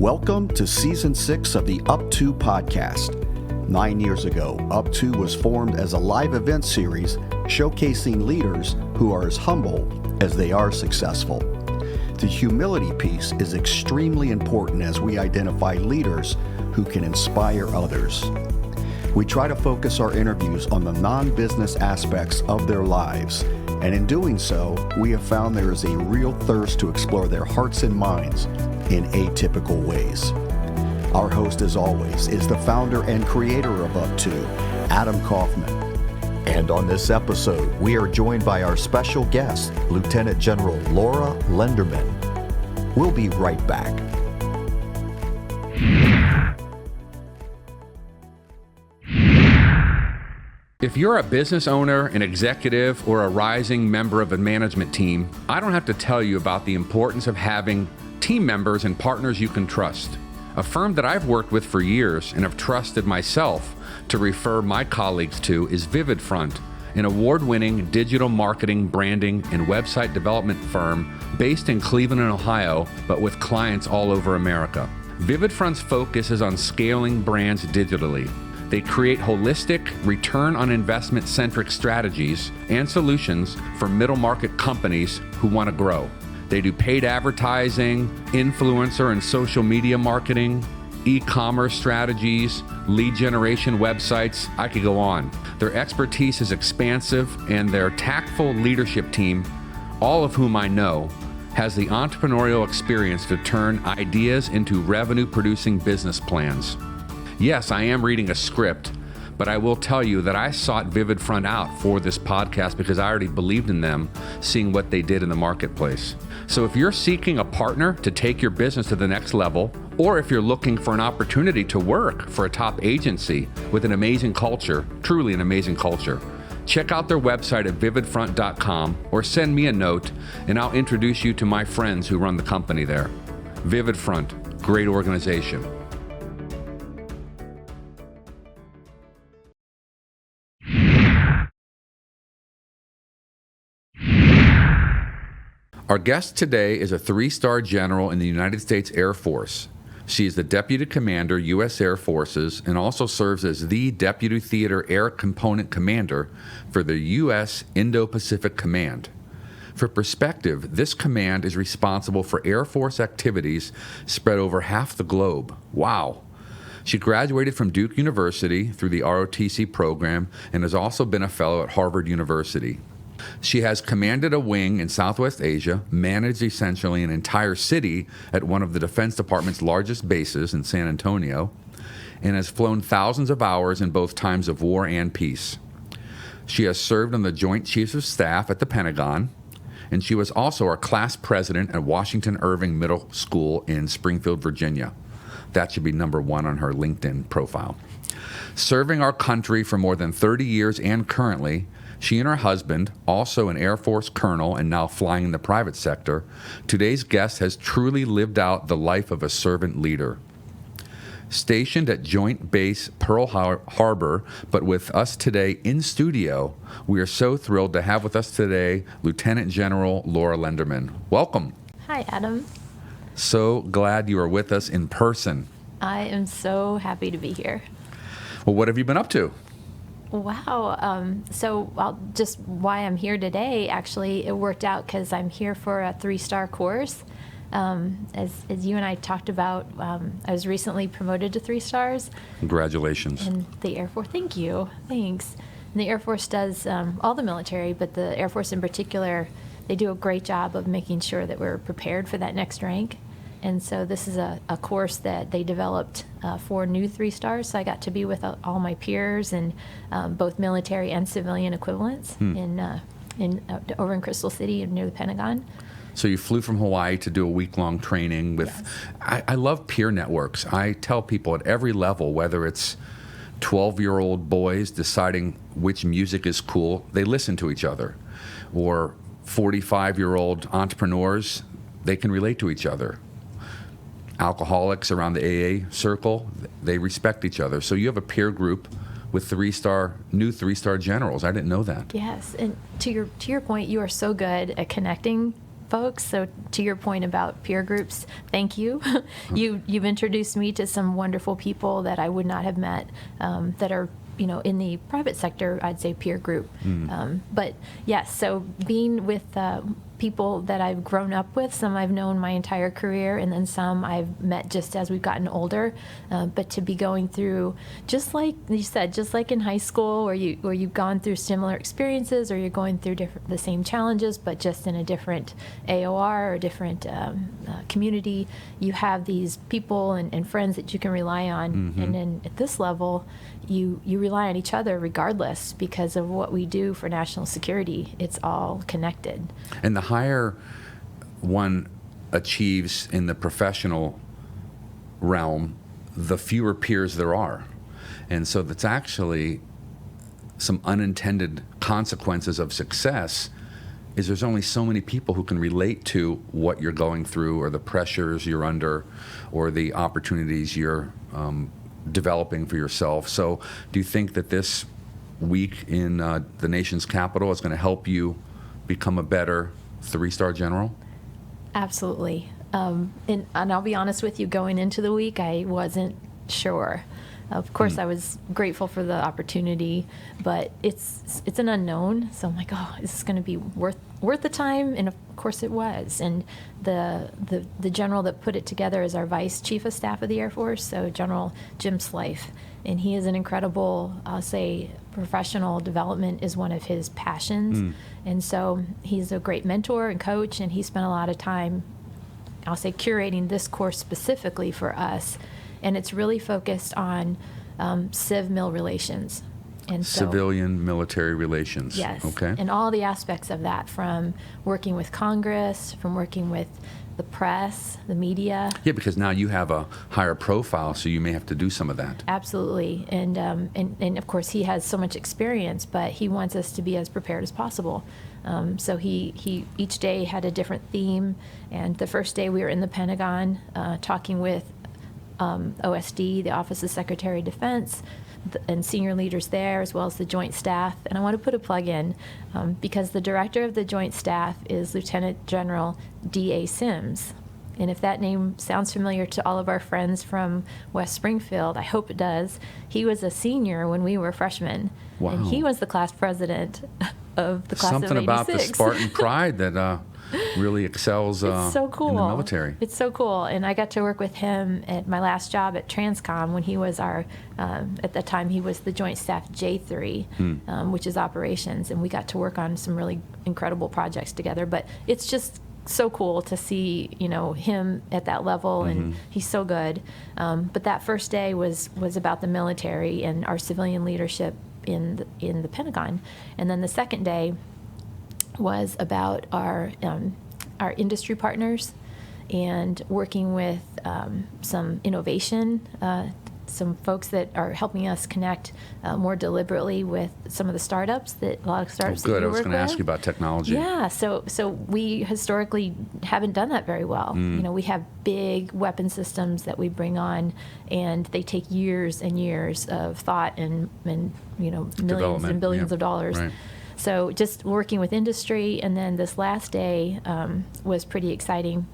Welcome to Season 6 of the Up To podcast. 9 years ago, Up To was formed as a live event series showcasing leaders who are as humble as they are successful. The humility piece is extremely important as we identify leaders who can inspire others. We try to focus our interviews on the non-business aspects of their lives, and in doing so, we have found there is a real thirst to explore their hearts and minds in atypical ways. Our host, as always, is the founder and creator of Up To, Adam Kaufman. And on this episode, we are joined by our special guest, Lieutenant General Laura Lenderman. We'll be right back. If you're a business owner, an executive, or a rising member of a management team, I don't have to tell you about the importance of having team members and partners you can trust. A firm that I've worked with for years and have trusted myself to refer my colleagues to is VividFront, an award-winning digital marketing, branding, and website development firm based in Cleveland, Ohio, but with clients all over America. VividFront's focus is on scaling brands digitally. They create holistic, return on investment centric strategies and solutions for middle market companies who want to grow. They do paid advertising, influencer and social media marketing, e-commerce strategies, lead generation websites. I could go on. Their expertise is expansive, and their tactful leadership team, all of whom I know, has the entrepreneurial experience to turn ideas into revenue-producing business plans. Yes, I am reading a script, but I will tell you that I sought VividFront out for this podcast because I already believed in them, seeing what they did in the marketplace. So if you're seeking a partner to take your business to the next level, or if you're looking for an opportunity to work for a top agency with an amazing culture, truly an amazing culture, check out their website at vividfront.com or send me a note and I'll introduce you to my friends who run the company there. VividFront, great organization. Our guest today is a 3-star general in the United States Air Force. She is the Deputy Commander, U.S. Air Forces, and also serves as the Deputy Theater Air Component Commander for the U.S. Indo-Pacific Command. For perspective, this command is responsible for Air Force activities spread over half the globe. Wow. She graduated from Duke University through the ROTC program and has also been a fellow at Harvard University. She has commanded a wing in Southwest Asia, managed essentially an entire city at one of the Defense Department's largest bases in San Antonio, and has flown thousands of hours in both times of war and peace. She has served on the Joint Chiefs of Staff at the Pentagon, and she was also our class president at Washington Irving Middle School in Springfield, Virginia. That should be number 1 on her LinkedIn profile. Serving our country for more than 30 years and currently, she and her husband, also an Air Force colonel and now flying in the private sector, today's guest has truly lived out the life of a servant leader. Stationed at Joint Base Pearl Harbor, but with us today in studio, we are so thrilled to have with us today Lieutenant General Laura Lenderman. Welcome. Hi, Adam. So glad you are with us in person. I am so happy to be here. Well, what have you been up to? Wow. Just why I'm here today, actually, it worked out because I'm here for a 3-star course. As you and I talked about, I was recently promoted to 3 stars. Congratulations. In the Air Force. Thank you. Thanks. And the Air Force does all the military, but the Air Force in particular, they do a great job of making sure that we're prepared for that next rank. And so this is a course that they developed for new 3 stars. So I got to be with all my peers and both military and civilian equivalents over in Crystal City near the Pentagon. So you flew from Hawaii to do a week-long training with, yes. I love peer networks. I tell people at every level, whether it's 12-year-old boys deciding which music is cool, they listen to each other. Or 45-year-old entrepreneurs, they can relate to each other. Alcoholics around the AA circle, they respect each other. So you have a peer group with new 3-star generals. I didn't know that. Yes, and to your point, you are so good at connecting folks. So to your point about peer groups, thank you. You've introduced me to some wonderful people that I would not have met that are, in the private sector, I'd say peer group. But yes, so being with people that I've grown up with, some I've known my entire career, and then some I've met just as we've gotten older. But to be going through, just like you said, just like in high school, where you've gone through similar experiences, or you're going through the same challenges, but just in a different AOR or different community, you have these people and friends that you can rely on. And then at this level, you rely on each other regardless, because of what we do for national security. It's all connected. And the higher one achieves in the professional realm, the fewer peers there are. And so that's actually some unintended consequences of success, is there's only so many people who can relate to what you're going through, or the pressures you're under, or the opportunities you're developing for yourself. So do you think that this week in the nation's capital is going to help you become a better 3-star general? Absolutely. And I'll be honest with you, going into the week, I wasn't sure. Of course, I was grateful for the opportunity, but it's an unknown. So I'm like, oh, is this going to be worth the time? And of course it was. And the general that put it together is our Vice Chief of Staff of the Air Force, so General Jim Slife. And he is an incredible, I'll say, professional development is one of his passions. And so he's a great mentor and coach, and he spent a lot of time, I'll say, curating this course specifically for us. And it's really focused on civ-mil relations. And so, civilian-military relations. Yes. Okay. And all the aspects of that, from working with Congress, from working with the press, the media. Yeah, because now you have a higher profile, so you may have to do some of that. Absolutely. And of course, he has so much experience, but he wants us to be as prepared as possible. So he each day had a different theme. And the first day we were in the Pentagon talking with OSD, the Office of Secretary of Defense, and senior leaders there, as well as the Joint Staff. And I want to put a plug in because the director of the Joint Staff is Lieutenant General D.A. Sims. And if that name sounds familiar to all of our friends from West Springfield, I hope it does. He was a senior when we were freshmen. Wow. And he was the class president of the class Something of 86. about the Spartan pride that really excels It's so cool. in the military. It's so cool. And I got to work with him at my last job at Transcom when he was our, at the time he was the Joint Staff J3, which is operations. And we got to work on some really incredible projects together. But it's just so cool to see, him at that level, and he's so good. But that first day was about the military and our civilian leadership in the Pentagon. And then the second day was about our industry partners and working with some innovation, some folks that are helping us connect more deliberately with some of the startups a lot of startups that we work with. I was going to ask you about technology. Yeah, so we historically haven't done that very well. We have big weapon systems that we bring on, and they take years and years of thought and millions and billions of dollars. Right. So just working with industry, and then this last day was pretty exciting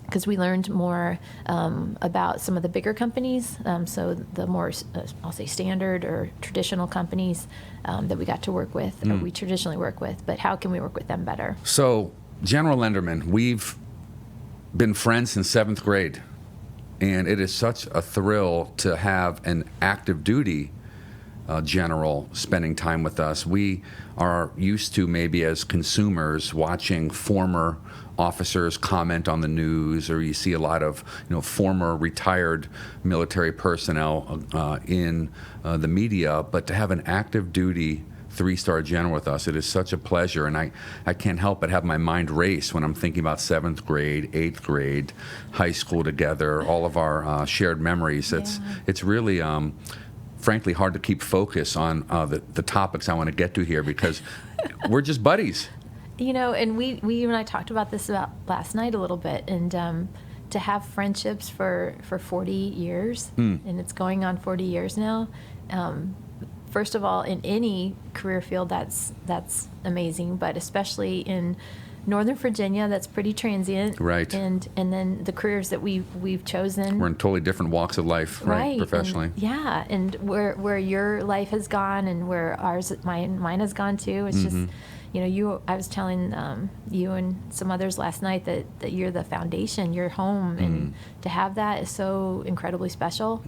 because we learned more about some of the bigger companies, so the more, I'll say, standard or traditional companies that we got to work with, or we traditionally work with, but how can we work with them better? So, General Lenderman, we've been friends since 7th grade, and it is such a thrill to have an active duty general spending time with us. We are used to, maybe as consumers, watching former officers comment on the news, or you see a lot of former retired military personnel in the media. But to have an active duty 3-star general with us, it is such a pleasure, and I can't help but have my mind race when I'm thinking about 7th grade, 8th grade, high school together, all of our shared memories. It's really frankly hard to keep focus on the topics I want to get to here, because we're just buddies. And we you and I talked about this about last night a little bit, and to have friendships for 40 years, and it's going on 40 years now. First of all, in any career field, that's amazing, but especially in Northern Virginia, that's pretty transient. Right. And then the careers that we've chosen. We're in totally different walks of life, right? Professionally. And where your life has gone and where mine has gone too. It's just, I was telling you and some others last night that you're the foundation, you're home, and to have that is so incredibly special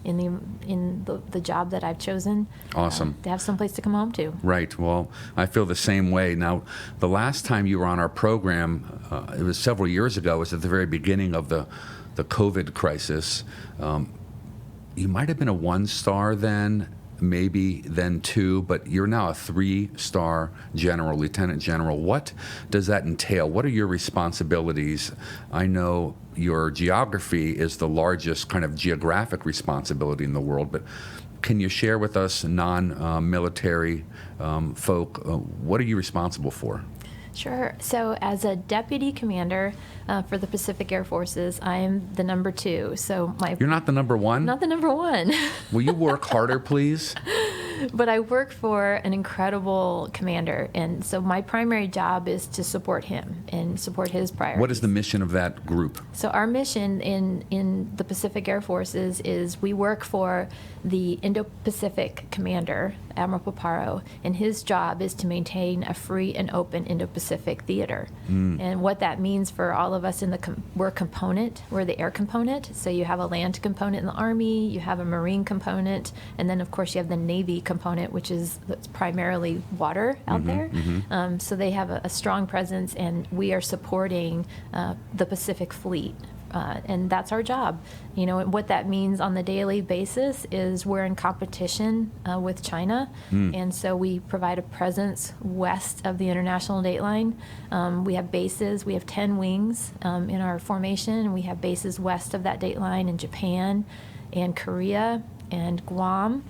in the job that I've chosen. Awesome. To have someplace to come home to. Right. Well, I feel the same way. Now, the last time you were on our program, it was several years ago. It was at the very beginning of the COVID crisis. You might have been a 1-star then, maybe then 2, but you're now a 3-star general, lieutenant general. What does that entail? What are your responsibilities? I know your geography is the largest kind of geographic responsibility in the world, but can you share with us non-military folk, what are you responsible for? Sure. So as a deputy commander for the Pacific Air Forces, I am the number 2. So You're not the number 1? Not the number 1. Will you work harder, please? But I work for an incredible commander, and so my primary job is to support him and support his priorities. What is the mission of that group? So our mission in the Pacific Air Forces is we work for the Indo-Pacific commander, Admiral Paparo, and his job is to maintain a free and open Indo-Pacific theater. And what that means for all of us we're the air component. So you have a land component in the Army, you have a Marine component, and then of course you have the Navy component, which is primarily water out there. So they have a strong presence, and we are supporting the Pacific Fleet. And that's our job. And what that means on the daily basis is we're in competition with China, and so we provide a presence west of the international date line. We have bases. We have 10 wings in our formation, and we have bases west of that date line in Japan and Korea and Guam.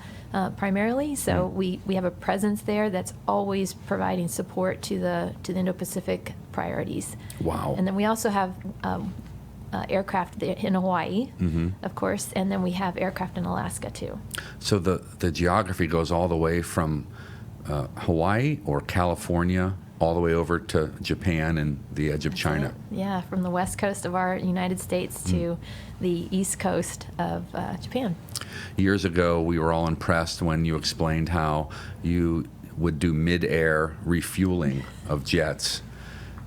Primarily, so we have a presence there that's always providing support to the Indo-Pacific priorities. Wow! And then we also have aircraft in Hawaii, of course, and then we have aircraft in Alaska too. So the geography goes all the way from Hawaii or California all the way over to Japan and the edge of China. Yeah, from the west coast of our United States to the east coast of Japan. Years ago, we were all impressed when you explained how you would do mid-air refueling of jets.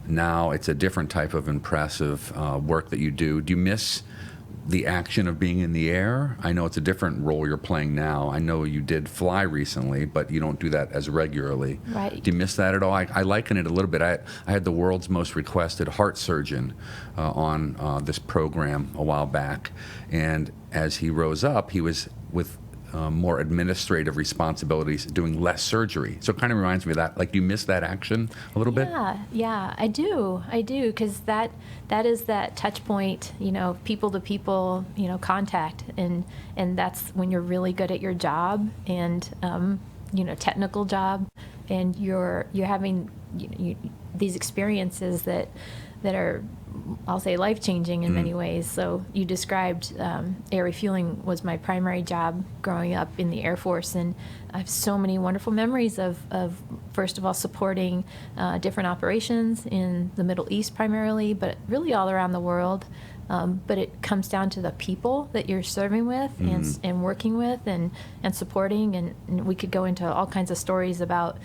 Now it's a different type of impressive work that you do. Do you miss the action of being in the air? I know it's a different role you're playing now. I know you did fly recently, but you don't do that as regularly. Right. Do you miss that at all? I liken it a little bit. I had the world's most requested heart surgeon on this program a while back, and as he rose up, he was with more administrative responsibilities, doing less surgery. So it kind of reminds me of that. Like, you miss that action a little bit? Yeah, I do, because that is that touch point, people to people, contact, and that's when you're really good at your job and technical job, and you're having these experiences that are, I'll say, life-changing in many ways. So you described air refueling was my primary job growing up in the Air Force, and I have so many wonderful memories of first of all, supporting different operations in the Middle East primarily, but really all around the world. But it comes down to the people that you're serving with and working with and supporting. And we could go into all kinds of stories about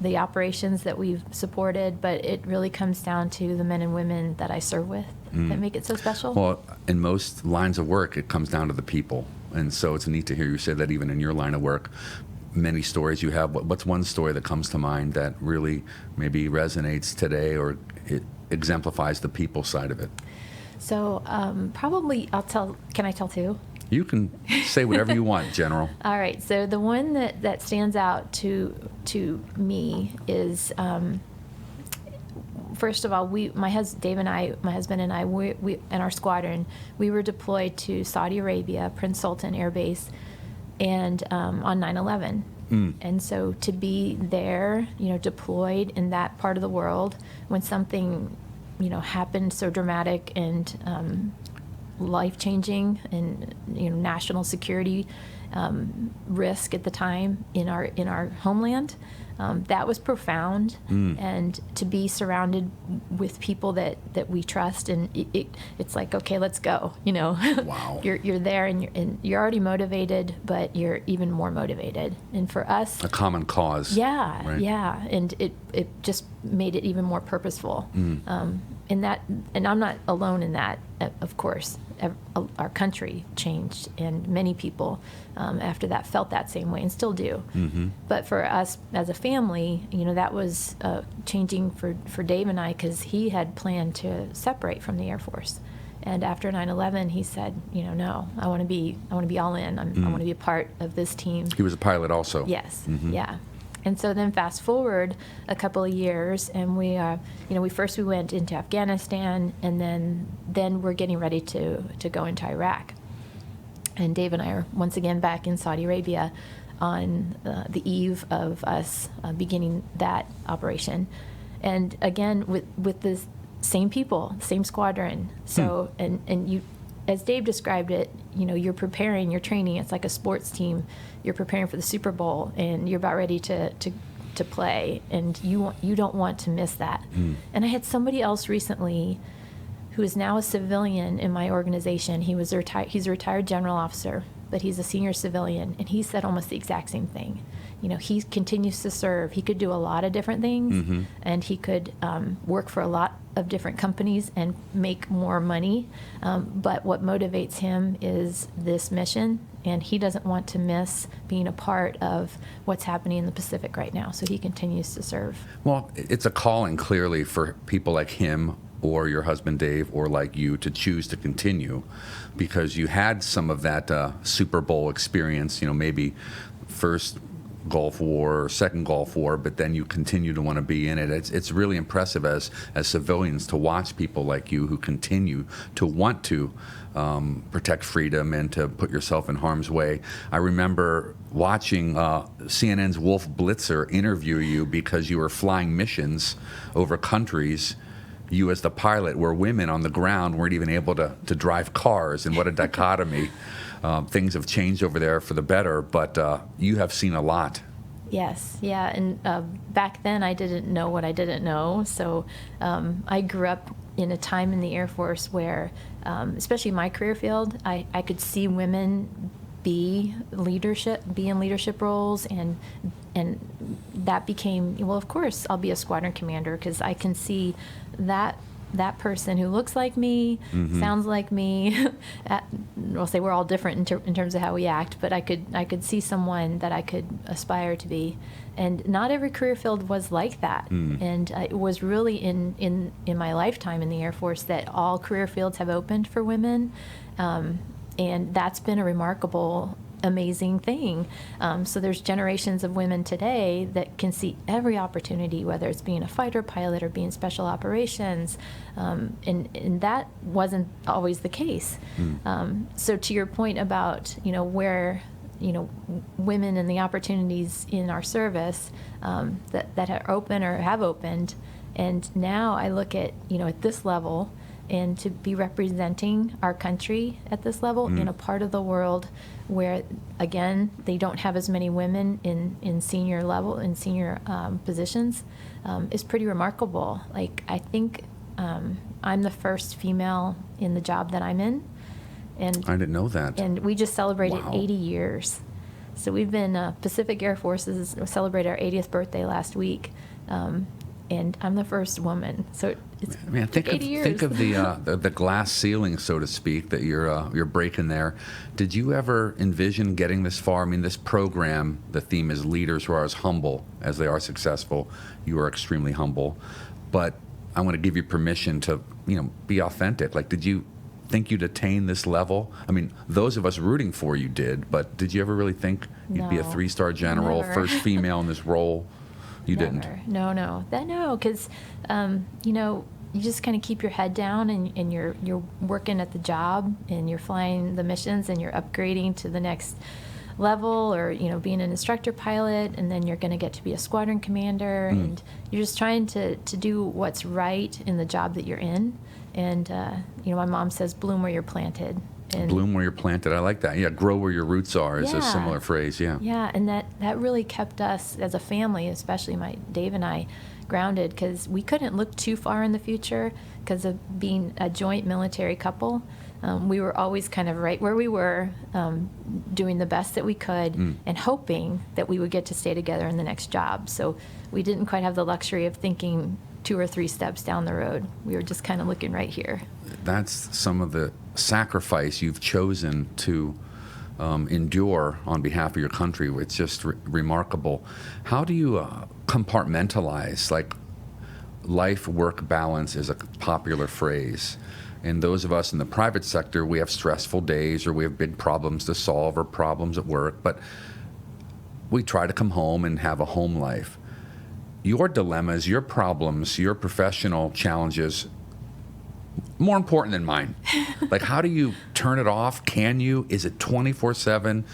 the operations that we've supported, but it really comes down to the men and women that I serve with that make it so special. Well, in most lines of work, it comes down to the people. And so it's neat to hear you say that even in your line of work. Many stories you have. What's one story that comes to mind that really maybe resonates today, or it exemplifies the people side of it? So probably can I tell two? You can say whatever you want, General. All right. So the one that stands out to me is, first of all, my husband and I, we and our squadron, we were deployed to Saudi Arabia, Prince Sultan Air Base, and on 9/11. And so to be there, deployed in that part of the world when something happened so dramatic and life-changing and national security risk at the time in our homeland. That was profound, and to be surrounded with people that we trust, and it's like, okay, let's go. Wow. You're there, and you're already motivated, but you're even more motivated. And for us, A common cause. yeah, Right. yeah, and it just made it even more purposeful. And I'm not alone in that, of course. Our country changed, and many people after that felt that same way and still do. But for us as a family, that was changing for Dave and I, because he had planned to separate from the Air Force. And after 9/11, he said, no, I want to be all in. I want to be a part of this team. He was a pilot also. Yes, yeah. And so then fast forward a couple of years, and we went into Afghanistan, and then we're getting ready to go into Iraq. And Dave and I are once again back in Saudi Arabia on the eve of us beginning that operation. And again, with the same people, same squadron. So, and you, as Dave described it, you're preparing, you're training. It's like a sports team. You're preparing for the Super Bowl, and you're about ready to play, and you don't want to miss that. And I had somebody else recently who is now a civilian in my organization. He's a retired general officer, but he's a senior civilian, and he said almost the exact same thing. He continues to serve. He could do a lot of different things, and he could work for a lot of different companies and make more money. But what motivates him is this mission, and he doesn't want to miss being a part of what's happening in the Pacific right now. So he continues to serve. Well, it's a calling clearly for people like him or your husband Dave or like you to choose to continue, because you had some of that Super Bowl experience, maybe first Gulf War or second Gulf War, but then you continue to want to be in it. It's really impressive as civilians to watch people like you who continue to want to protect freedom and to put yourself in harm's way. I remember watching CNN's Wolf Blitzer interview you because you were flying missions over countries. You as the pilot, where women on the ground weren't even able to drive cars, and what a dichotomy. Things have changed over there for the better, but you have seen a lot. Yes, yeah, and back then I didn't know what I didn't know, so I grew up in a time in the Air Force where, especially my career field, I could see women be in leadership roles, and that became, well, of course I'll be a squadron commander, because I can see that person who looks like me, sounds like me. We'll say we're all different in terms of how we act, but I could see someone that I could aspire to be. And not every career field was like that. And it was really in my lifetime in the Air Force that all career fields have opened for women. And that's been a remarkable, amazing thing. So there's generations of women today that can see every opportunity, whether it's being a fighter pilot or being special operations, and that wasn't always the case. So to your point about where women and the opportunities in our service that are open or have opened, and now I look at at this level, and to be representing our country at this level in a part of the world where, again, they don't have as many women in senior level, in senior positions, is pretty remarkable. Like, I think I'm the first female in the job that I'm in. And I didn't know that. And we just celebrated Wow. 80 years. So we've been, Pacific Air Forces celebrated our 80th birthday last week. And I'm the first woman, so it's think 80 years. Think of the glass ceiling, so to speak, that you're breaking there. Did you ever envision getting this far? I mean, this program, the theme is leaders who are as humble as they are successful. You are extremely humble, but I want to give you permission to be authentic. Like, did you think you'd attain this level? I mean, those of us rooting for you did, but did you ever really think you'd be a No. 3-star general, Never. first female in this role? You Never. didn't? No, because you just kind of keep your head down, and you're working at the job, and you're flying the missions, and you're upgrading to the next level, or being an instructor pilot, and then you're going to get to be a squadron commander, and you're just trying to do what's right in the job that you're in. And, my mom says, bloom where you're planted. And Bloom where you're planted. I like that. Yeah, grow where your roots are is a Yeah. similar phrase. Yeah. Yeah, and that really kept us as a family, especially Dave and I, grounded, because we couldn't look too far in the future because of being a joint military couple. We were always kind of right where we were, doing the best that we could and hoping that we would get to stay together in the next job. So we didn't quite have the luxury of thinking 2 or 3 steps down the road. We were just kind of looking right here. That's some of the sacrifice you've chosen to endure on behalf of your country. It's just remarkable. How do you compartmentalize? Like, life-work balance is a popular phrase. And those of us in the private sector, we have stressful days or we have big problems to solve or problems at work, but we try to come home and have a home life. Your dilemmas, your problems, your professional challenges, more important than mine. Like, how do you turn it off? Can you? Is it 24/7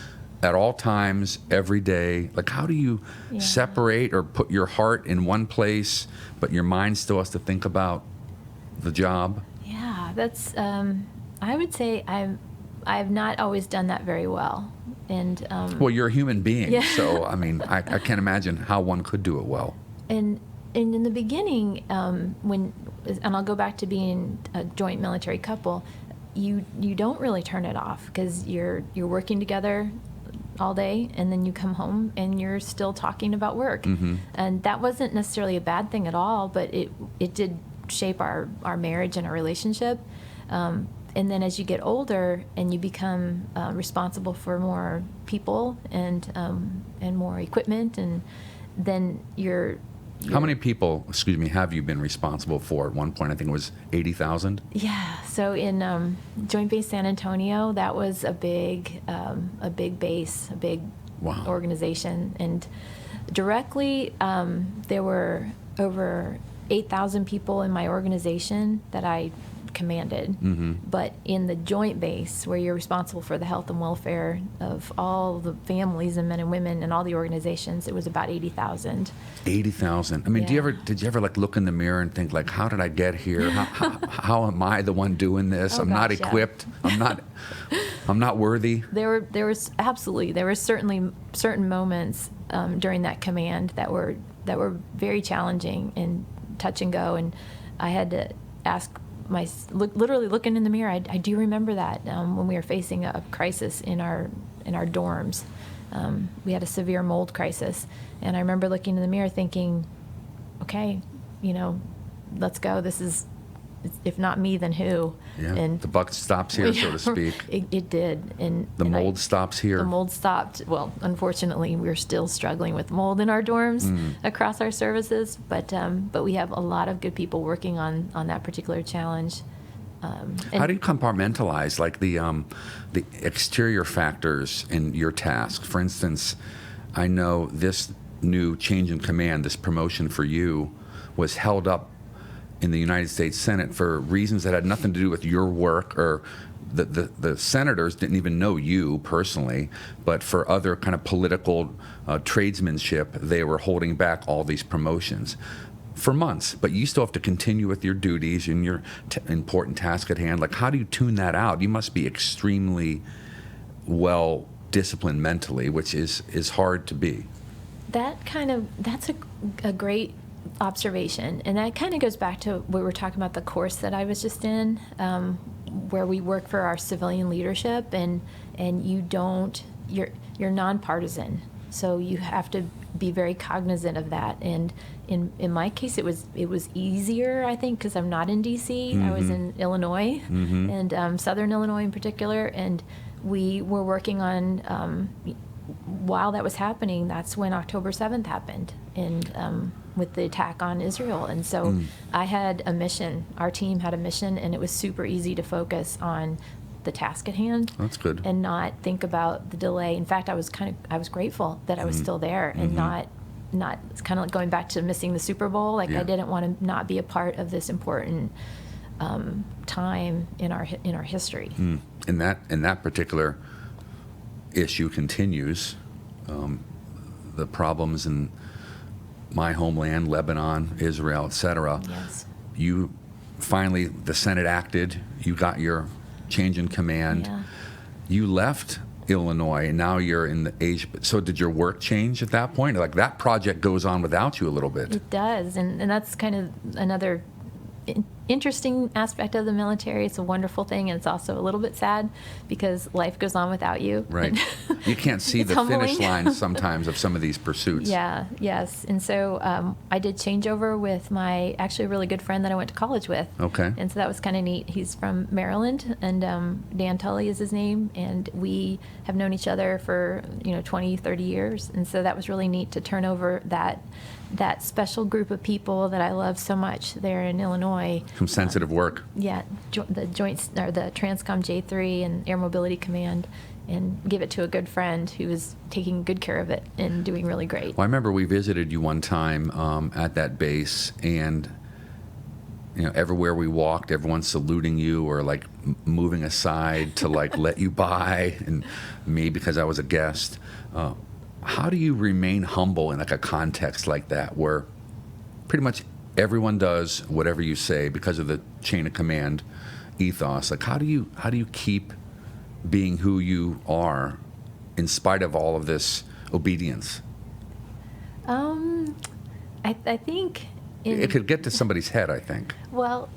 at all times, every day? Like, how do you separate or put your heart in one place, but your mind still has to think about the job? Yeah, that's, I would say I've not always done that very well. And Well, you're a human being, Yeah. so, I mean, I can't imagine how one could do it well. And in the beginning, and I'll go back to being a joint military couple, you don't really turn it off because you're working together all day, and then you come home and you're still talking about work. And that wasn't necessarily a bad thing at all, but it did shape our marriage and our relationship. And then as you get older and you become responsible for more people and more equipment, and then you're How many people, have you been responsible for? At one point, I think it was 80,000? Yeah. So in Joint Base San Antonio, that was a big base, a big Wow. organization. And directly, there were over 8,000 people in my organization that I commanded. But in the joint base, where you're responsible for the health and welfare of all the families and men and women and all the organizations, it was about 80,000. 80,000. I mean, Yeah. did you ever like look in the mirror and think like, how did I get here? How am I the one doing this? Oh, I'm not gosh, yeah. equipped. I'm not worthy. There were certainly certain moments during that command that were very challenging and touch and go, and I had to ask literally looking in the mirror. I do remember that when we were facing a crisis in our dorms. We had a severe mold crisis, and I remember looking in the mirror thinking, okay, let's go. This is, if not me, then who? Yeah. And The buck stops here, so to speak. It did. And The mold stops here. The mold stopped. Well, unfortunately, we're still struggling with mold in our dorms across our services, but we have a lot of good people working on that particular challenge. How do you compartmentalize like the exterior factors in your task? For instance, I know this new change in command, this promotion for you, was held up in the United States Senate for reasons that had nothing to do with your work, or the senators didn't even know you personally, but for other kind of political tradesmanship, they were holding back all these promotions for months. But you still have to continue with your duties and your important task at hand. Like, how do you tune that out? You must be extremely well disciplined mentally, which is hard to be. That's a great observation, and that kind of goes back to what we were talking about, the course that I was just in, where we work for our civilian leadership, and you're nonpartisan, so you have to be very cognizant of that. And in my case, it was easier, I think, because I'm not in D.C. I was in Illinois, and Southern Illinois in particular, and we were working on. While that was happening, that's when October 7th happened, and with the attack on Israel. And so I had a mission. Our team had a mission, and it was super easy to focus on the task at hand. That's good. And not think about the delay. In fact, I was grateful that I was still there, and not kind of like going back to missing the Super Bowl. Like, I didn't want to not be a part of this important time in our history. And that particular issue continues. The problems in my homeland, Lebanon, Israel, etc. Yes. You finally the Senate acted. You got your change in command. Yeah. You left Illinois, and now you're in the Asia. So did your work change at that point? Like that project goes on without you a little bit. It does, and that's kind of another interesting aspect of the military. It's a wonderful thing, and it's also a little bit sad because life goes on without you. Right. You can't see It's the finish humbling. line sometimes of some of these pursuits. Yeah, yes. And so I did changeover with my actually really good friend that I went to college with. Okay. And so that was kind of neat. He's from Maryland, and Dan Tully is his name, and we have known each other for 20, 30 years. And so that was really neat to turn over that special group of people that I love so much there in Illinois. Some sensitive work. Yeah, the joints or the Transcom J3 and Air Mobility Command, and give it to a good friend who was taking good care of it and doing really great. Well, I remember we visited you one time at that base, and everywhere we walked, everyone's saluting you or like moving aside to like let you by, and me because I was a guest. How do you remain humble in like a context like that where pretty much everyone does whatever you say because of the chain of command ethos? Like how do you keep being who you are in spite of all of this obedience? I think It could get to somebody's head, I think. well,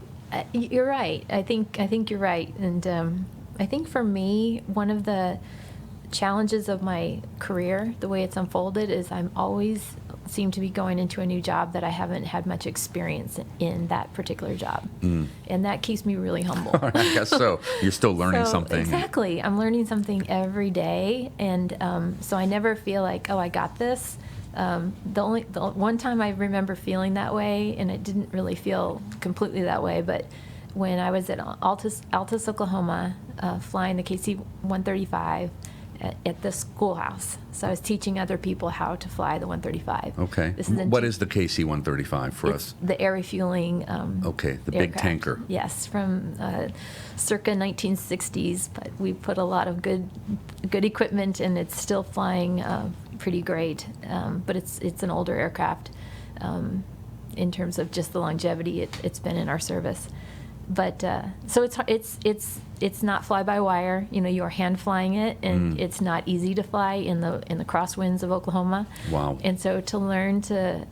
you're right. I think you're right, and I think for me, one of the challenges of my career, the way it's unfolded, is I'm always seem to be going into a new job that I haven't had much experience in that particular job, and that keeps me really humble. I guess so. You're still learning So, something. Exactly. I'm learning something every day, and so I never feel like, oh, I got this. The one time I remember feeling that way, and it didn't really feel completely that way, but when I was at Altus, Oklahoma, flying the KC-135 at the schoolhouse. So I was teaching other people how to fly the 135. Okay. What is the KC-135 for It's us? the air refueling. Okay, the big aircraft. tanker. Yes, from circa 1960s, but we put a lot of good equipment, and it's still flying pretty great. But it's an older aircraft in terms of just the longevity it's been in our service. But so it's not fly by wire. You're hand flying it, and it's not easy to fly in the crosswinds of Oklahoma. Wow. And so to learn to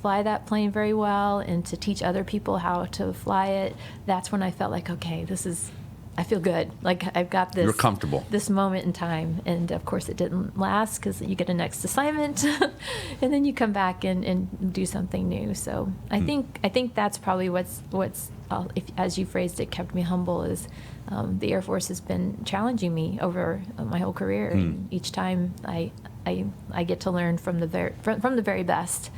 fly that plane very well and to teach other people how to fly it, that's when I felt like, okay, I feel good. Like I've got this. You're comfortable. This moment in time, and of course it didn't last because you get a next assignment, and then you come back and do something new. So I think that's probably what's if, as you phrased it, kept me humble, is the Air Force has been challenging me over my whole career, and each time I get to learn from the very best.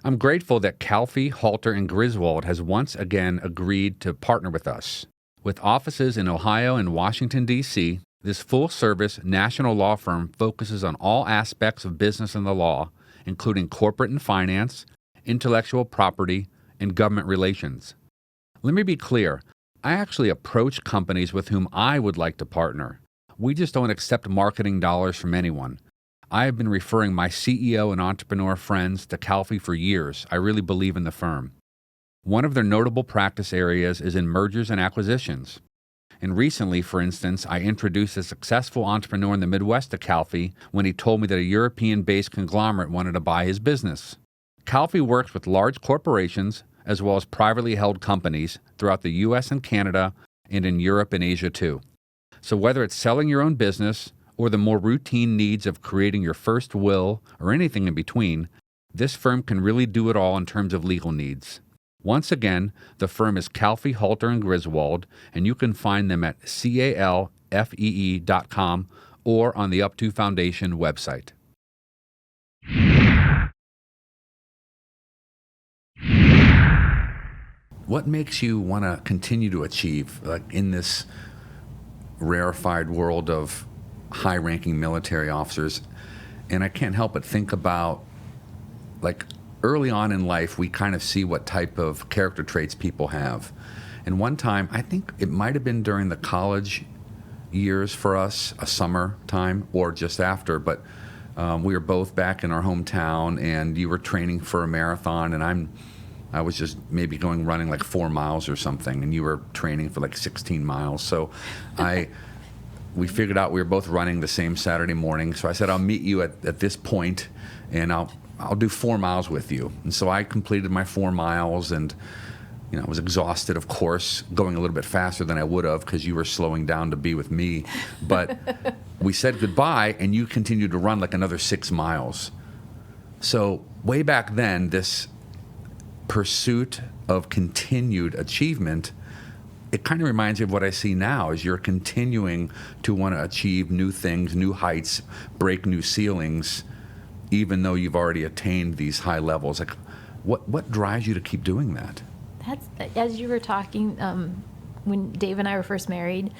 I'm grateful that Calfee, Halter, and Griswold has once again agreed to partner with us. With offices in Ohio and Washington, D.C., this full-service national law firm focuses on all aspects of business and the law, including corporate and finance, intellectual property, and government relations. Let me be clear. I actually approach companies with whom I would like to partner. We just don't accept marketing dollars from anyone. I have been referring my CEO and entrepreneur friends to Calfee for years. I really believe in the firm. One of their notable practice areas is in mergers and acquisitions. And recently, for instance, I introduced a successful entrepreneur in the Midwest to Calfee when he told me that a European-based conglomerate wanted to buy his business. Calfee works with large corporations as well as privately held companies throughout the U.S. and Canada and in Europe and Asia too. So whether it's selling your own business or the more routine needs of creating your first will or anything in between, this firm can really do it all in terms of legal needs. Once again, the firm is Calfee, Halter, and Griswold, and you can find them at calfee.com or on the Up2 Foundation website. What makes you want to continue to achieve, like in this rarefied world of high-ranking military officers? And I can't help but think about, like, early on in life, we kind of see what type of character traits people have. And one time, I think it might have been during the college years for us, a summer time, or just after, but we were both back in our hometown, and you were training for a marathon, and I was just maybe running like 4 miles or something, and you were training for like 16 miles. So we figured out we were both running the same Saturday morning. So I said, I'll meet you at this point, and I'll do 4 miles with you. And so I completed my 4 miles, and I was exhausted, of course, going a little bit faster than I would have because you were slowing down to be with me. But we said goodbye, and you continued to run like another 6 miles. So way back then, this pursuit of continued achievement, it kind of reminds me of what I see now, is you're continuing to want to achieve new things, new heights, break new ceilings, even though you've already attained these high levels. Like, what drives you to keep doing that? That's, as you were talking, when Dave and I were first married,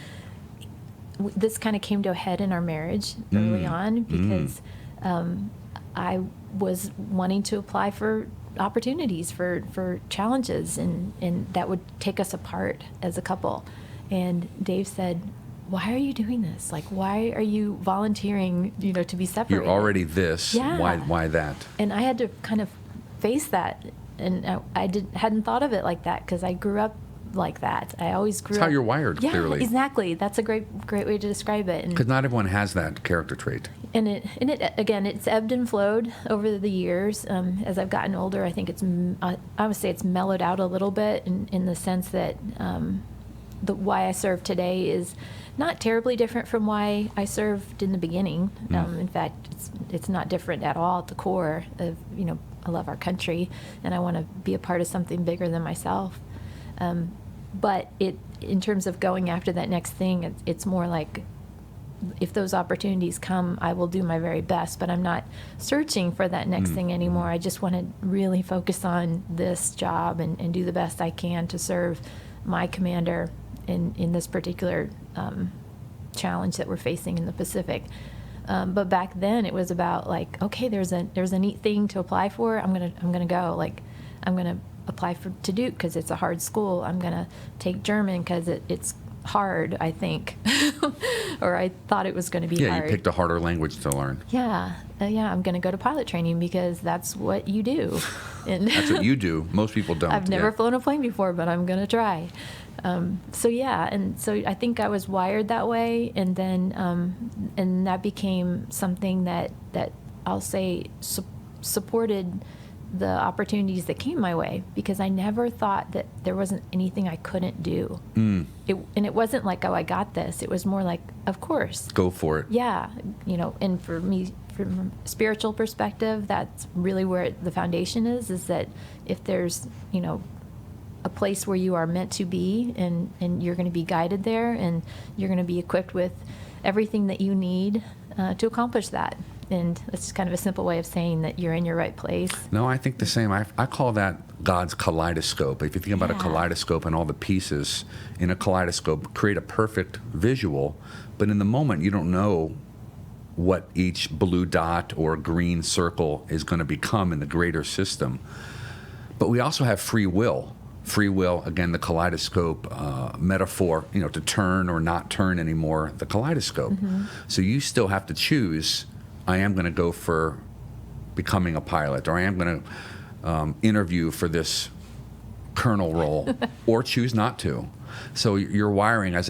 this kind of came to a head in our marriage early on because I was wanting to apply for opportunities, for challenges, and that would take us apart as a couple. And Dave said, why are you doing this? Like, why are you volunteering, to be separated? You're already this. Yeah. Why that? And I had to kind of face that. And I hadn't thought of it like that because I grew up like that. I always grew up. That's how you're wired, yeah, clearly. Exactly. That's a great way to describe it. Because not everyone has that character trait. And it again, it's ebbed and flowed over the years. As I've gotten older, I think I would say it's mellowed out a little bit in the sense that the why I serve today is not terribly different from why I served in the beginning. In fact, it's not different at all at the core of, I love our country and I want to be a part of something bigger than myself. But in terms of going after that next thing, it's more like if those opportunities come, I will do my very best, but I'm not searching for that next thing anymore. I just want to really focus on this job and do the best I can to serve my commander in this particular challenge that we're facing in the Pacific. But back then it was about like, okay, there's a neat thing to apply for. I'm gonna go. Like, I'm gonna apply to Duke because it's a hard school. I'm gonna take German because it's hard, I think, or I thought it was going to be hard. Yeah, you picked a harder language to learn. Yeah, I'm going to go to pilot training because that's what you do. And that's what you do. Most people don't. I've never flown a plane before, but I'm going to try. So I think I was wired that way, and then and that became something that I'll say supported the opportunities that came my way, because I never thought that there wasn't anything I couldn't do. And it wasn't like, oh, I got this. It was more like, of course. Go for it. Yeah. And for me, from a spiritual perspective, that's really where the foundation is that if there's, a place where you are meant to be and you're going to be guided there and you're going to be equipped with everything that you need to accomplish that. And it's kind of a simple way of saying that you're in your right place. No, I think the same. I call that God's kaleidoscope. If you think about a kaleidoscope and all the pieces in a kaleidoscope create a perfect visual, but in the moment you don't know what each blue dot or green circle is going to become in the greater system. But we also have free will. Free will, again, the kaleidoscope metaphor, to turn or not turn anymore, the kaleidoscope. So you still have to choose. I am going to go for becoming a pilot, or I am going to interview for this colonel role, or choose not to. So your wiring, I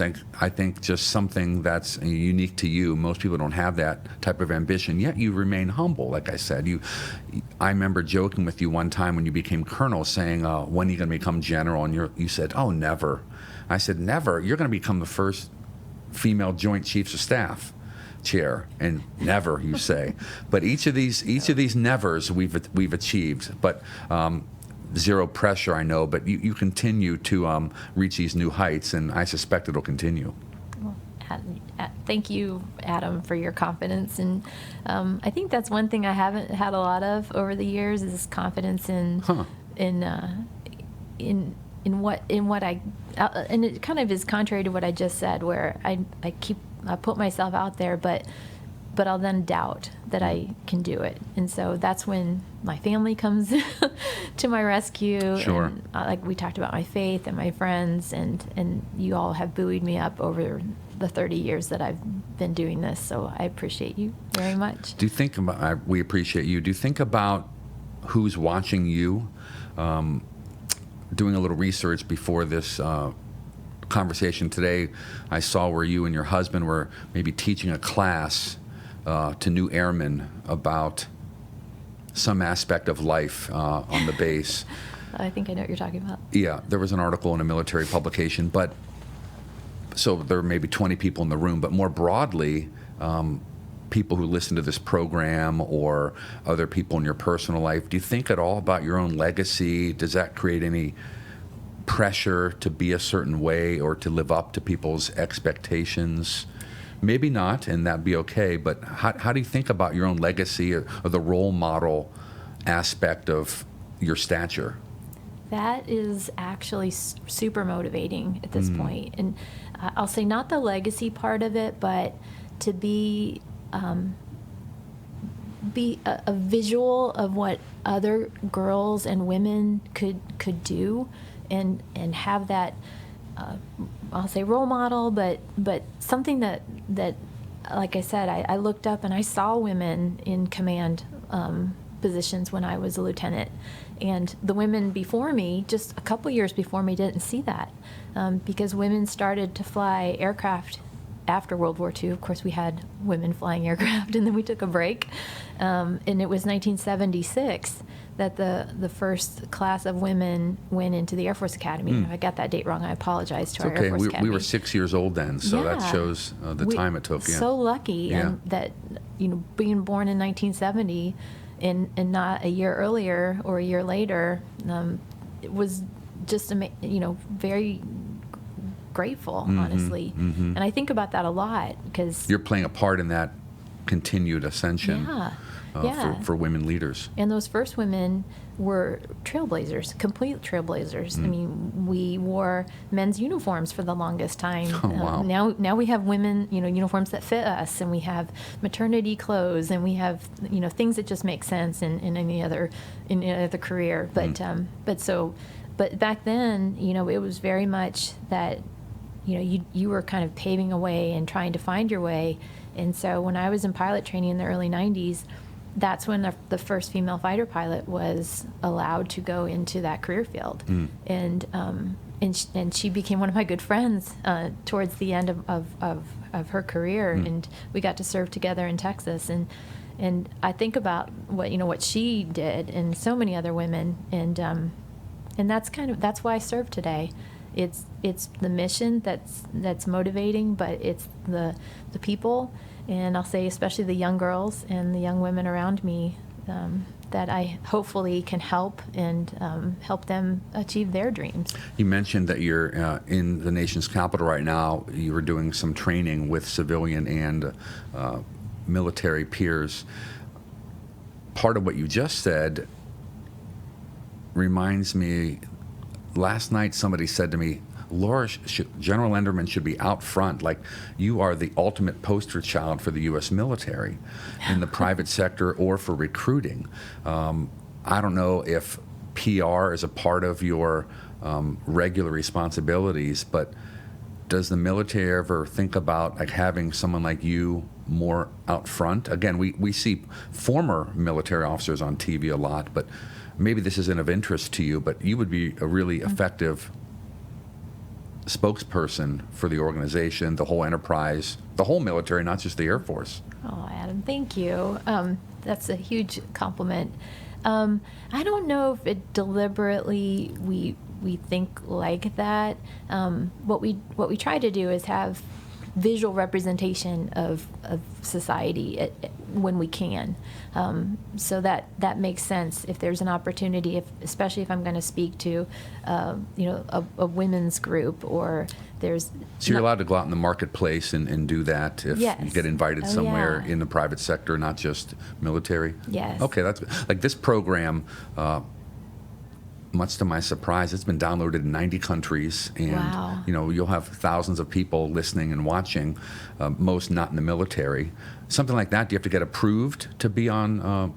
think, just something that's unique to you. Most people don't have that type of ambition, yet you remain humble. Like I said, I remember joking with you one time when you became colonel, saying, when are you going to become general? And you said, oh, never. I said, never. You're going to become the first female Joint Chiefs of Staff chair, and never, you say. But each of these nevers we've achieved. But zero pressure, I know, but you continue to reach these new heights, and I suspect it'll continue. Well, thank you, Adam, for your confidence. And I think that's one thing I haven't had a lot of over the years is confidence in what I, and it kind of is contrary to what I just said, where I put myself out there, but but I'll then doubt that I can do it. And so that's when my family comes to my rescue. Sure. And, like we talked about my faith and my friends, and you all have buoyed me up over the 30 years that I've been doing this. So I appreciate you very much. Do you think about, we appreciate you. Do you think about who's watching you? Doing a little research before this conversation today, I saw where you and your husband were maybe teaching a class to new airmen about some aspect of life on the base. I think I know what you're talking about. Yeah, there was an article in a military publication, but so there were maybe 20 people in the room, but more broadly, people who listen to this program or other people in your personal life, do you think at all about your own legacy? Does that create any pressure to be a certain way or to live up to people's expectations? Maybe not, and that'd be okay, but how do you think about your own legacy or the role model aspect of your stature? That is actually super motivating at this point. And I'll say not the legacy part of it, but to be a visual of what other girls and women could do, and have that I'll say role model, but something that like I said, I looked up and I saw women in command positions when I was a lieutenant, and the women before me, just a couple years before me, didn't see that because women started to fly aircraft after World War II. Of course, we had women flying aircraft, and then we took a break, and it was 1976 that the first class of women went into the Air Force Academy. If I got that date wrong, I apologize to our Air Force Academy. We were 6 years old then, so that shows the time it took. Yeah. So lucky, and that being born in 1970, and not a year earlier or a year later, it was just very grateful, honestly. And I think about that a lot because you're playing a part in that continued ascension. For women leaders. And those first women were trailblazers, complete trailblazers. I mean, we wore men's uniforms for the longest time. Oh, wow. Now we have women, uniforms that fit us, and we have maternity clothes, and we have, things that just make sense in any other career. But but back then, it was very much that, you were kind of paving a way and trying to find your way. And so when I was in pilot training in the early 90s, that's when the first female fighter pilot was allowed to go into that career field. And she became one of my good friends towards the end of her career, and we got to serve together in Texas. And I think about what she did and so many other women, and that's why I serve today. It's the mission that's motivating, but it's the people. And I'll say especially the young girls and the young women around me that I hopefully can help and help them achieve their dreams. You mentioned that you're in the nation's capital right now. You were doing some training with civilian and military peers. Part of what you just said reminds me, last night somebody said to me, Laura, General Lenderman should be out front. Like, you are the ultimate poster child for the U.S. military in the private sector or for recruiting. I don't know if PR is a part of your regular responsibilities, but does the military ever think about having someone like you more out front? Again, we see former military officers on TV a lot, but maybe this isn't of interest to you, but you would be a really effective spokesperson for the organization, the whole enterprise, the whole military, not just the Air Force. Oh, Adam, thank you. That's a huge compliment. I don't know if it deliberately we think like that. What we try to do is have visual representation of society when we can. So that makes sense if there's an opportunity, especially if I'm going to speak to a women's group, or there's... So you're allowed to go out in the marketplace and do that if Yes. you get invited somewhere in the private sector, not just military? Yes. Okay, that's like this program. much to my surprise, it's been downloaded in 90 countries, and Wow. you'll have thousands of people listening and watching, most not in the military. Something like that, do you have to get approved to be on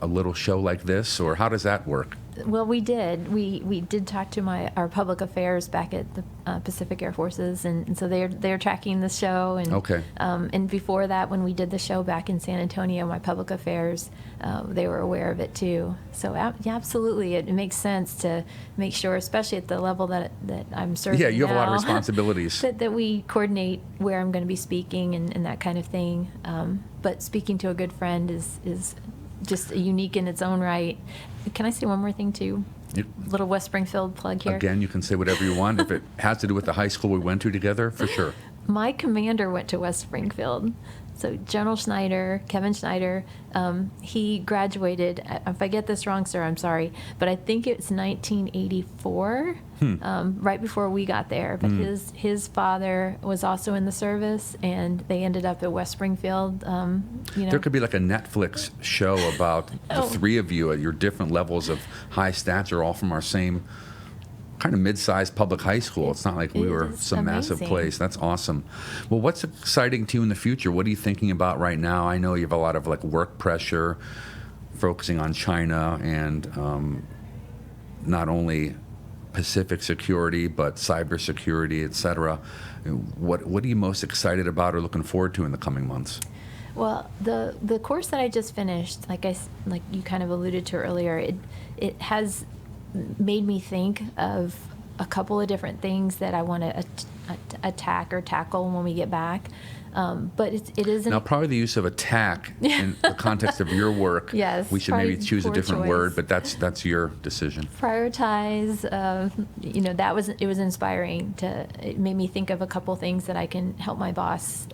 a little show like this, or how does that work? Well, we did. We did talk to our public affairs back at the Pacific Air Forces, and so they're tracking the show. And Okay. And before that, when we did the show back in San Antonio, my public affairs, they were aware of it too. So yeah, absolutely, it makes sense to make sure, especially at the level that I'm serving. Yeah, you have a lot of now, responsibilities. that we coordinate where I'm going to be speaking and that kind of thing. But speaking to a good friend is just unique in its own right. Can I say one more thing too? Little West Springfield plug here. Again, you can say whatever you want. If it has to do with the high school we went to together, for sure. My commander went to West Springfield. So General Schneider, Kevin Schneider, he graduated, if I get this wrong, sir, I'm sorry, but I think it's 1984, right before we got there. But his father was also in the service, and they ended up at West Springfield. There could be like a Netflix show about the three of you at your different levels of high stature, all from our same kind of mid-sized public high school. It's not like we were some massive place. That's awesome. Well, what's exciting to you in the future? What are you thinking about right now? I know you have a lot of like work pressure, focusing on China and not only Pacific security, but cybersecurity, et cetera. What are you most excited about or looking forward to in the coming months? Well, the course that I just finished, like you kind of alluded to earlier, it has made me think of a couple of different things that I want to attack or tackle when we get back. But it isn't. Now, probably the use of attack in the context of your work. Yes, we should maybe choose a different choice. word, but that's your decision. Prioritize. It was inspiring. It made me think of a couple things that I can help my boss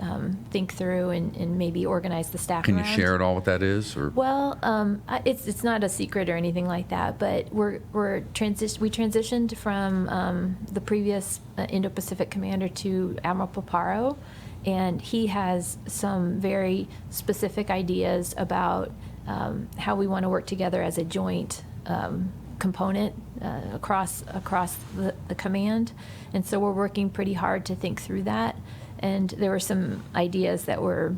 think through and maybe organize the staff. Can around. you share at all what that is? Or? Well, it's not a secret or anything like that, but we transitioned from the previous Indo-Pacific commander to Admiral Paparo, and he has some very specific ideas about how we want to work together as a joint component across the command, and so we're working pretty hard to think through that. And there were some ideas that were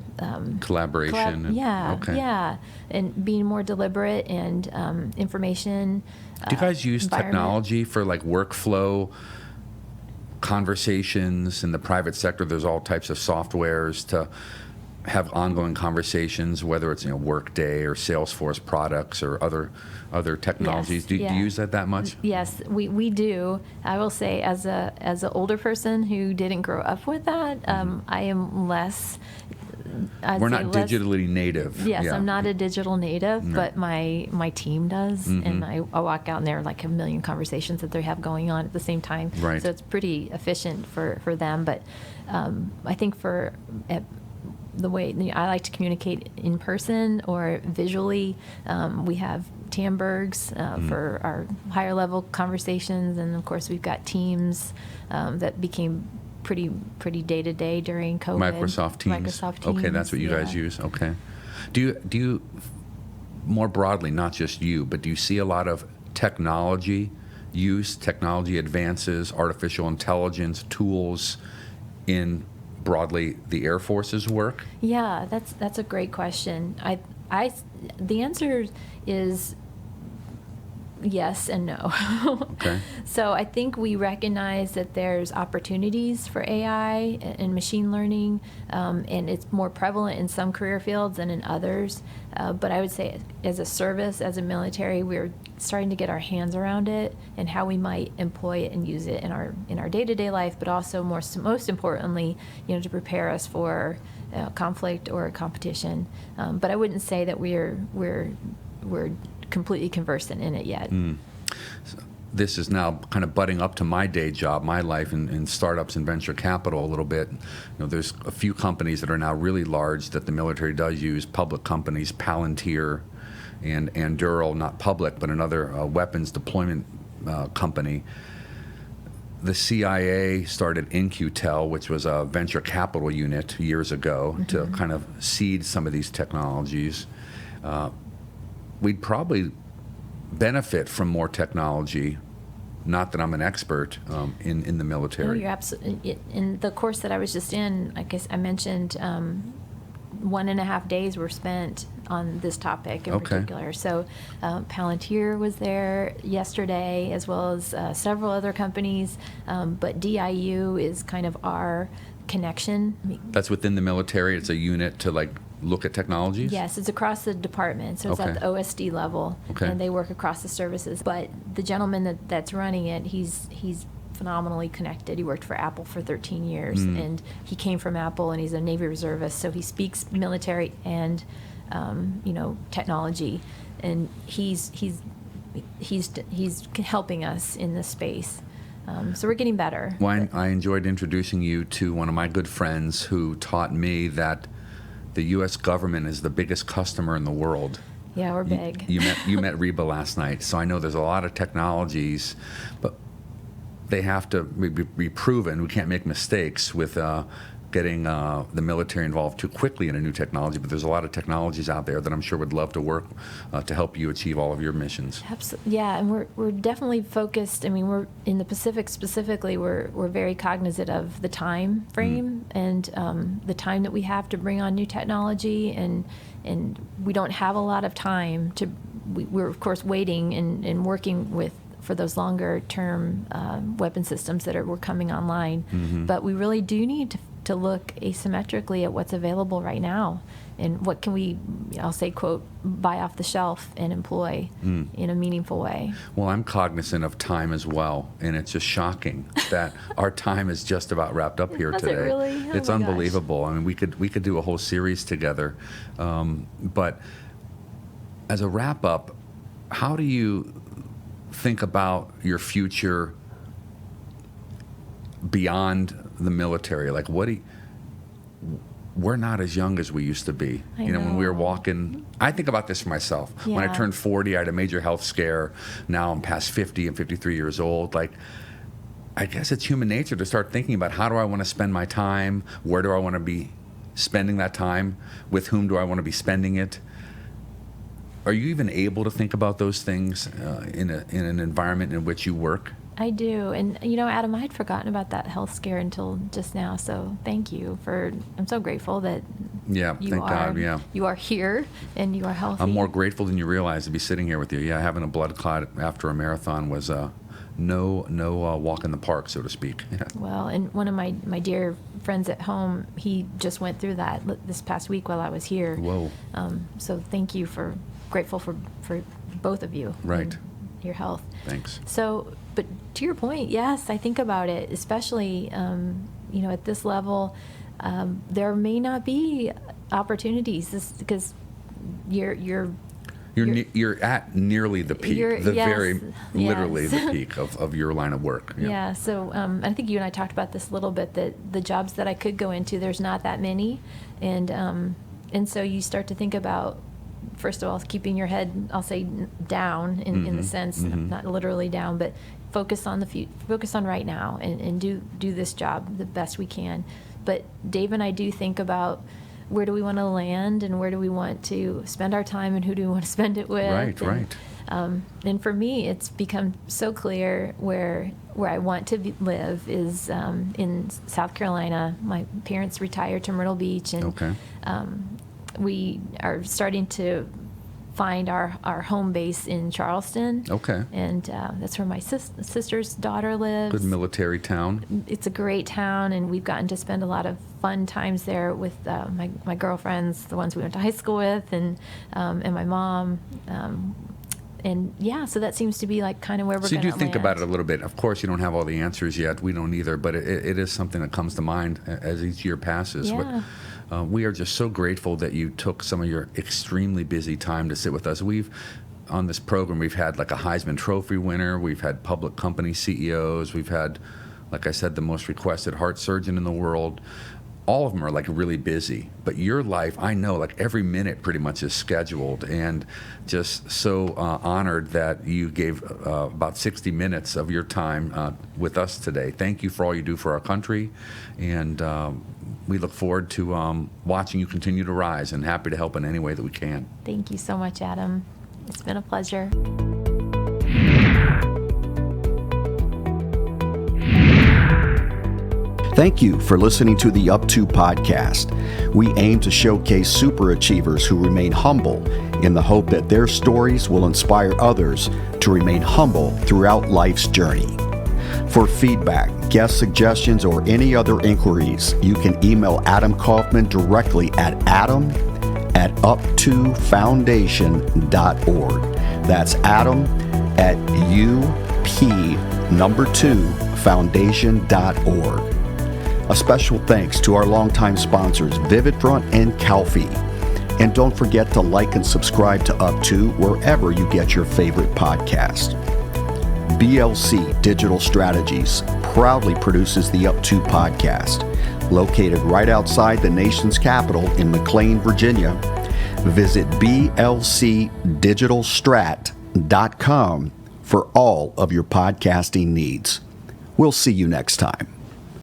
collaboration. Yeah, and being more deliberate and information. Do you guys use environment. technology for like workflow conversations in the private sector? There's all types of softwares to have ongoing conversations, whether it's Workday or Salesforce products or other technologies. Yes, Do you use that much? Yes, we do. I will say, as an older person who didn't grow up with that, I am less. We're not digitally native. Yes, yeah. I'm not a digital native, but my team does, and I walk out and there are like a million conversations that they have going on at the same time. Right. So it's pretty efficient for them. But I think the way I like to communicate in person or visually, we have Tambergs for our higher level conversations, and of course we've got Teams that became pretty day to day during COVID. Microsoft Teams. Okay, that's what you guys use. Okay. Do you more broadly, not just you, but do you see a lot of technology use, technology advances, artificial intelligence tools in broadly the Air Force's work? Yeah, that's a great question. The answer is yes and no. Okay. So I think we recognize that there's opportunities for AI and machine learning, and it's more prevalent in some career fields than in others. But I would say as a service, as a military, we're starting to get our hands around it and how we might employ it and use it in our day-to-day life, but also most importantly, to prepare us for conflict or competition. But I wouldn't say that we're completely conversant in it yet. So this is now kind of butting up to my day job, my life in startups and venture capital a little bit. There's a few companies that are now really large that the military does use, public companies, Palantir and Anduril, not public, but another weapons deployment company. The CIA started InQtel, which was a venture capital unit years ago, to kind of seed some of these technologies. We'd probably benefit from more technology. Not that I'm an expert in the military. No, you're absolutely. In the course that I was just in, I guess I mentioned 1.5 days were spent on this topic in particular. So Palantir was there yesterday, as well as several other companies. But DIU is kind of our connection. That's within the military. It's a unit to look at technologies? Yes, it's across the department, so it's at the OSD level, and they work across the services. But the gentleman that's running it, he's phenomenally connected. He worked for Apple for 13 years, and he came from Apple, and he's a Navy reservist, so he speaks military and technology, and he's helping us in this space. So we're getting better. Well, I enjoyed introducing you to one of my good friends who taught me that the U.S. government is the biggest customer in the world. Yeah, we're big. You met Reba last night, so I know there's a lot of technologies, but they have to be proven. We can't make mistakes with getting the military involved too quickly in a new technology, but there's a lot of technologies out there that I'm sure would love to work to help you achieve all of your missions. Absolutely. Yeah, and we're definitely focused. I mean, we're in the Pacific specifically. We're very cognizant of the time frame and the time that we have to bring on new technology, and we don't have a lot of time to. We're of course waiting and working for those longer term weapon systems that were coming online, but we really do need to look asymmetrically at what's available right now and what can we, I'll say, quote, buy off the shelf and employ in a meaningful way. Well, I'm cognizant of time as well, and it's just shocking that our time is just about wrapped up here today. It really? Oh, it's my unbelievable. Gosh. I mean, we could do a whole series together, but as a wrap up, how do you think about your future beyond the military? Like, we're not as young as we used to be. I when we were know. walking, I think about this for myself. Yeah. When I turned 40, I had a major health scare. Now I'm past 50 and 53 years old. Like, I guess it's human nature to start thinking about how do I want to spend my time? Where do I want to be spending that time? With whom do I want to be spending it? Are you even able to think about those things in an environment in which you work? I do. And, Adam, I had forgotten about that health scare until just now. So thank you I'm so grateful that thank God, you are here and you are healthy. I'm more grateful than you realize to be sitting here with you. Yeah, having a blood clot after a marathon was no walk in the park, so to speak. Yeah. Well, and one of my dear friends at home, he just went through that this past week while I was here. Whoa. So thank you grateful for both of you. Right. Your health. Thanks. So, but to your point, yes, I think about it, especially, at this level, there may not be opportunities because you're at nearly the peak, literally the peak of your line of work. Yeah. So I think you and I talked about this a little bit, that the jobs that I could go into, there's not that many, and so you start to think about, first of all, keeping your head, I'll say, down in the sense, not literally down, but focus on focus on right now and do this job the best we can. But Dave and I do think about where do we want to land and where do we want to spend our time and who do we want to spend it with. Right. And for me, it's become so clear where I want to live is in South Carolina. My parents retired to Myrtle Beach, and we are starting to find our home base in Charleston. Okay. And that's where my sister's daughter lives. Good military town. It's a great town, and we've gotten to spend a lot of fun times there with my girlfriends, the ones we went to high school with, and my mom. And yeah, so that seems to be like kind of where we're going to land. So you do think about it a little bit. Of course, you don't have all the answers yet. We don't either, but it is something that comes to mind as each year passes. Yeah. But we are just so grateful that you took some of your extremely busy time to sit with us. On this program, we've had like a Heisman Trophy winner. We've had public company CEOs. We've had, like I said, the most requested heart surgeon in the world. All of them are like really busy, but your life, I know, like every minute pretty much is scheduled, and just so honored that you gave about 60 minutes of your time with us today. Thank you for all you do for our country, and we look forward to watching you continue to rise, and happy to help in any way that we can. Thank you so much, Adam. It's been a pleasure. Thank you for listening to the Up To podcast. We aim to showcase super achievers who remain humble in the hope that their stories will inspire others to remain humble throughout life's journey. For feedback, guest suggestions, or any other inquiries, you can email Adam Kaufman directly at adam@up2foundation.org. That's adam@up2foundation.org. A special thanks to our longtime sponsors, VividFront and Calfee. And don't forget to like and subscribe to Up To wherever you get your favorite podcast. BLC Digital Strategies proudly produces the Up To podcast, located right outside the nation's capital in McLean, Virginia. Visit blcdigitalstrat.com for all of your podcasting needs. We'll see you next time.